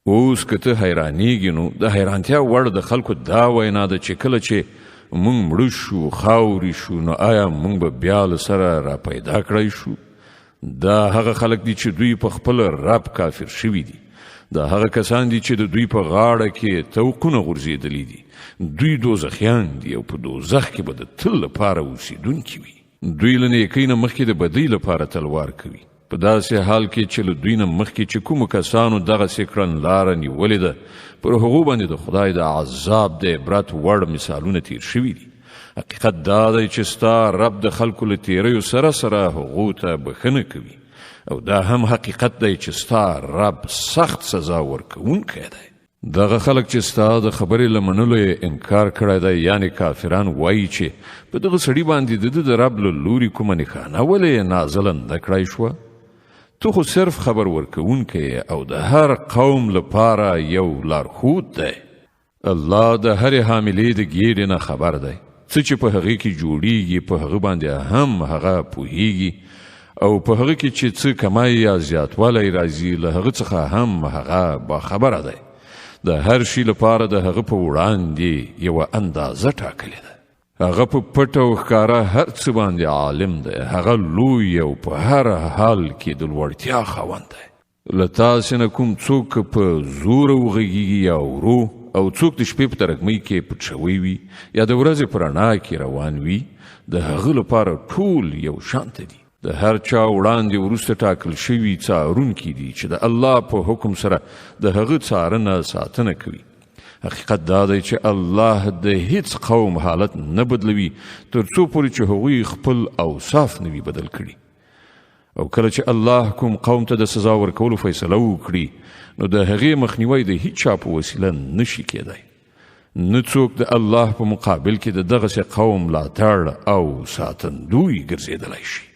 اوس که ته حیرانیږي نو د حیرانتیا وړ د خلکو دا وینا ده چې کله چې مونږ مړه شو خاورې شو نو آیا مونږ به بیا له سره را پیدا کړی شو؟ دا هغه خلک دي چې دوی په خپل رب کافر شوي دي. دا هغه کسان دي چې د دوی په غاړه کې توقونه غورځېدلي دي. دوی دوزخیان دي او په دوزخ کې به د تل لپاره اوسیدونکي وي. دوی له نیکۍ نه مخکې د بدۍ لپاره تلوار کوي. په داسې حال کې چې له دوی نه مخکې چې کومو کسانو دغسې کړنلاره نیولې ده پر هغو باندې د خدای د عذاب د عبرت وړ مثالونه تیر شوي دي. حقیقت دا دی چې ستا رب د خلکو له تیریو سره سره هغو ته بښنه کوي او دا هم حقیقت دی چې ستا رب سخت سزا ورکوونکی دی. دغه خلک چې ستا د خبرې له منلو یې انکار کړی دی یعنی کافران وایي چې په دغه سړي باندې د رب له لوري کومه نښانه ولې نازله نه کړی شوه؟ تو خو صرف خبر ورکوونکی او د هر قوم لپاره یو لارښود دی. الله د هرې حاملې د ګیډې نه خبر دی. څه چې په هغې کې جوړیږي په هغه باندې هم هغه پوهیږي او په هغه کې چې څه کمای یا زیاتوالی راځي له هغه څخه هم هغه باخبره دی. د هر شي لپاره د هغه په وړاندې یوه اندازه ټاکلې ده. هغه په پټ او ښکاره هر څه باندې عالم دی. هغه لوی او په هر حال کې د لوړتیا خاوند دی. له تاسې نه کوم څوک په زوره وغږیږي یا ورو او څوک د شپې په ترږمۍ کې پټ شوی وي یا د ورځې په رڼا کې روان وي د هغه لپاره ټول یو شانته دي. د هر چا وړاندې وروسته ټاکل شوي څارونکي دي چې د الله په حکم سره د هغه څارنه ساتنه کوي. حقیقت دا دی چې الله د هیڅ قوم حالت نه بدلوي تر څو پورې چې هغوی خپل اوصاف نه وي بدل کړي. او کله چې الله کوم قوم ته د سزا ورکولو فیصله وکړي نو د هغې مخنیوی د هیڅ چا په وسیله نشي کېدی. نه څوک د الله په مقابل کې د دغسې قوم ملاتړ او ساتندوی ګرځېدلی شي.